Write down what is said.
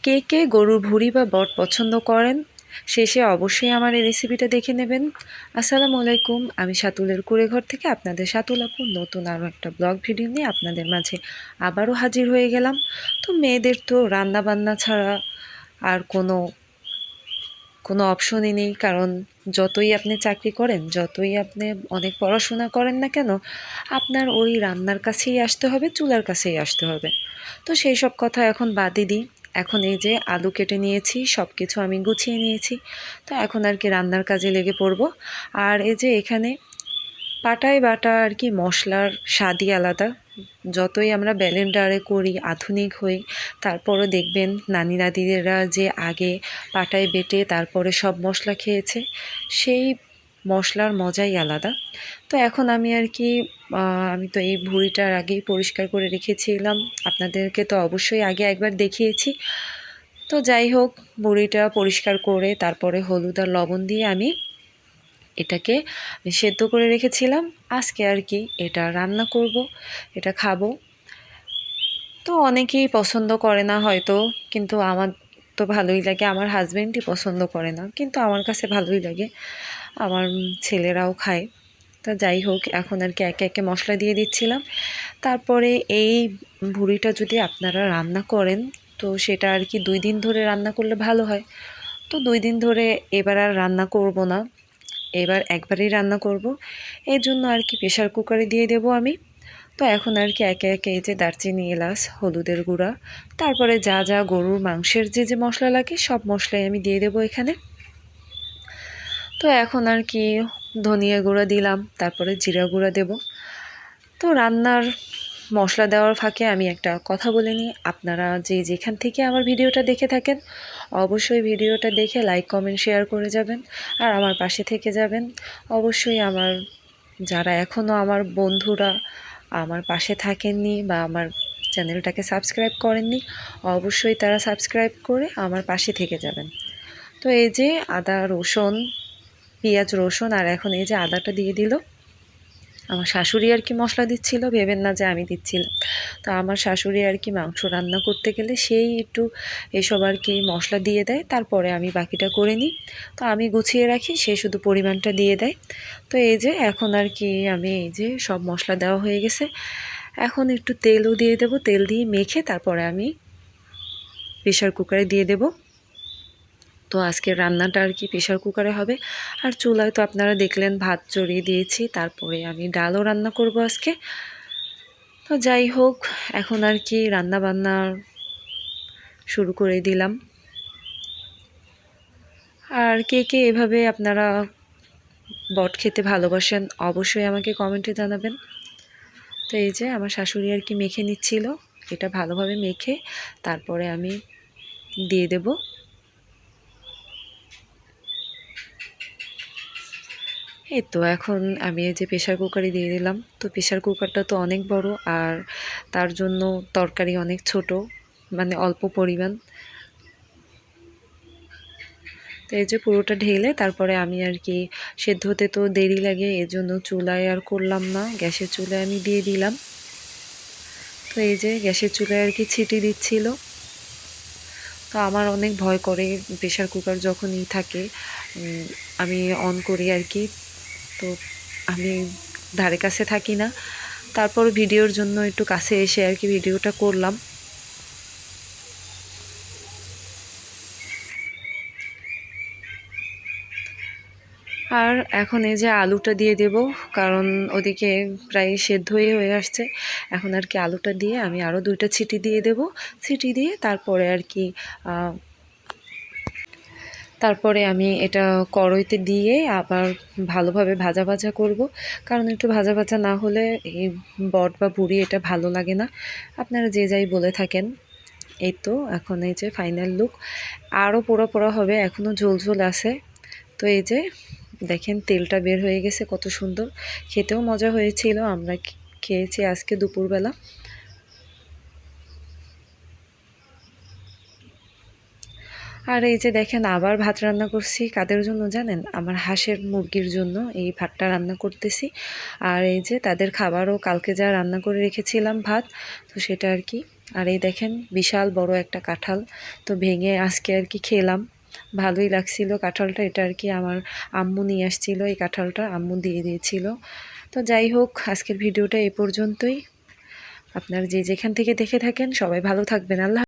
কে কে গরুর ভুঁড়ি বা বট পছন্দ করেন শেষে অবশ্যই আমার এই রেসিপিটা দেখে নেবেন। আসসালামু আলাইকুম, আমি সাতুলের কুঁড়েঘর থেকে আপনাদের সাতুল আপু নতুন আরও একটা ব্লগ ভিডিও নিয়ে আপনাদের মাঝে আবারও হাজির হয়ে গেলাম। তো মেয়েদের তো রান্না বান্না ছাড়া আর কোনো অপশনই নেই, কারণ যতই আপনি চাকরি করেন, যতই আপনি অনেক পড়াশোনা করেন না কেন, আপনার ওই রান্নার কাছেই আসতে হবে, চুলার কাছেই আসতে হবে। তো সেই সব কথা এখন বাদই দিই। এখন এই যে আলু কেটে নিয়েছি, সব কিছু আমি গুছিয়ে নিয়েছি। তো এখন আর কি রান্নার কাজে লেগে পড়ব। আর এই যে এখানে পাটায় বাটা আর কি মশলার স্বাদই আলাদা। যতই আমরা ব্লেন্ডারে করি, আধুনিক হই, তারপরও দেখবেন নানি দাদিরা যে আগে পাটায় বেটে তারপরে সব মশলা খেয়েছে, সেই মশলার মজাই আলাদা। তো এখন আমি আর কি আমি তো এই ভুঁড়িটার আগেই পরিষ্কার করে রেখেছিলাম, আপনাদেরকে তো অবশ্যই আগে একবার দেখিয়েছি। তো যাই হোক, ভুঁড়িটা পরিষ্কার করে তারপরে হলুদ আর লবণ দিয়ে আমি এটাকে সেদ্ধ করে রেখেছিলাম। আজকে আর কি এটা রান্না করব, এটা খাবো। তো অনেকেই পছন্দ করে না হয়তো, কিন্তু আমার তো ভালোই লাগে। আমার হাজব্যান্ডই পছন্দ করে না, কিন্তু আমার কাছে ভালোই লাগে, আমার ছেলেরাও খায়। তা যাই হোক, এখন আর কি একে একে মশলা দিয়ে দিচ্ছিলাম। তারপরে এই ভুঁড়িটা যদি আপনারা রান্না করেন, তো সেটা আর কি 2 দিন ধরে রান্না করলে ভালো হয়। তো 2 দিন ধরে এবার আর রান্না করব না, এবার একবারেই রান্না করব। এই জন্য আর কি প্রেশার কুকারে দিয়ে দেব আমি। তো এখন আর কি একে একে এই যে দারচিনি, এলাচ, হলুদের গুঁড়া, তারপরে যা যা গরুর মাংসের যে মশলা লাগে সব মশলাই আমি দিয়ে দেব এখানে। তো এখন আর কি ধনিয়া গুঁড়া দিলাম, তারপরে জিরা গুঁড়া দেব। তো রান্নার মশলা দেওয়ার ফাঁকে আমি একটা কথা বলে নিই, আপনারা যেখান থেকে আমার ভিডিওটা দেখে থাকেন অবশ্যই ভিডিওটা দেখে লাইক, কমেন্ট, শেয়ার করে যাবেন আর আমার পাশে থেকে যাবেন। অবশ্যই আমার যারা এখনও আমার বন্ধুরা আমার পাশে থাকেননি বা আমার চ্যানেলটাকে সাবস্ক্রাইব করেননি, অবশ্যই তারা সাবস্ক্রাইব করে আমার পাশে থেকে যাবেন। তো এই যে আদা, রসুন, পেঁয়াজ, রসুন, আর এখন এই যে আদাটা দিয়ে দিল। আমার শাশুড়ি আর কি মশলা দিচ্ছিল, ভেবেন না যে আমি দিচ্ছিলাম। তো আমার শাশুড়ি আর কি মাংস রান্না করতে গেলে সেই একটু এসব আর কি মশলা দিয়ে দেয়, তারপরে আমি বাকিটা করে নিই। তো আমি গুছিয়ে রাখি, সে শুধু পরিমাণটা দিয়ে দেয়। তো এই যে এখন আর কি আমি এই যে সব মশলা দেওয়া হয়ে গেছে, এখন একটু তেলও দিয়ে দেব, তেল দিয়ে মেখে তারপরে আমি প্রেশার কুকারে দিয়ে দেব। তো আজকের রান্নাটা আর কি প্রেশার কুকারে হবে। আর চুলায় তো আপনারা দেখলেন ভাত চড়িয়ে দিয়েছি, তারপরে আমি ডালও রান্না করব আজকে। তো যাই হোক, এখন আর কি রান্না বান্না শুরু করে দিলাম। আর কে কে এভাবে আপনারা বট খেতে ভালোবাসেন অবশ্যই আমাকে কমেন্টে জানাবেন। তো এই যে আমার শাশুড়ি আর কি মেখে নিচ্ছিল, এটা ভালোভাবে মেখে তারপরে আমি দিয়ে দেব। এই তো এখন আমি এই যে প্রেশার কুকারে দিয়ে দিলাম। তো প্রেশার কুকারটা তো অনেক বড়, আর তার জন্য তরকারি অনেক ছোট, মানে অল্প পরিমাণ। তো এই যে পুরোটা ঢেলে তারপরে আমি আর কি সেদ্ধ হতে তো দেরি লাগে, এজন্য চুলায় আর করলাম না, গ্যাসের চুলায় আমি দিয়ে দিলাম। তো এই যে গ্যাসের চুলায় আর কি ছিটি দিচ্ছিল। তো আমার অনেক ভয় করে প্রেশার কুকার যখনই থাকে, আমি অন করি আর কি। তো আমি ধারে কাছে থাকি না, তারপর ভিডিওর জন্য একটু কাছে এসে আর কি ভিডিওটা করলাম। আর এখন এই যে আলুটা দিয়ে দেব, কারণ ওদিকে প্রায় সেদ্ধই হয়ে আসছে। এখন আর কি আলুটা দিয়ে আমি আরও 2টা ছিটি দিয়ে দেব। ছিটি দিয়ে তারপরে আর কি তারপরে আমি এটা কড়াইতে দিয়ে আবার ভালোভাবে ভাজা ভাজা করব, কারণ একটু ভাজা ভাজা না হলে এই বট বা ভুঁড়ি এটা ভালো লাগে না, আপনারা যে যাই বলে থাকেন। এই তো এখন এই যে ফাইনাল লুক, আরও পোড়া পোড়া হবে, এখনও ঝোল ঝোল আছে। তো এই যে দেখেন তেলটা বের হয়ে গেছে, কত সুন্দর, খেতেও মজা হয়েছিল। আমরা খেয়েছি আজকে দুপুরবেলা। আর এই যে দেখেন আবার ভাত রান্না করছি, কাদের জন্য জানেন? আমার হাঁসের মুরগির জন্য এই ভাতটা রান্না করতেছি। আর এই যে তাদের খাবারও কালকে যা রান্না করে রেখেছিলাম ভাত, তো সেটা আর কি আর এই দেখেন বিশাল বড় একটা কাঁঠাল, তো ভেঙে আজকে আর কি খেলাম, ভালোই লাগছিল কাঁঠালটা। এটা আর কি আমার আম্মু নিয়ে আসছিল, এই কাঁঠালটা আম্মু দিয়ে দিয়েছিল। তো যাই হোক, আজকের ভিডিওটা এ পর্যন্তই। আপনারা যে যেখান থেকে দেখে থাকেন সবাই ভালো থাকবেন। আল্লাহ।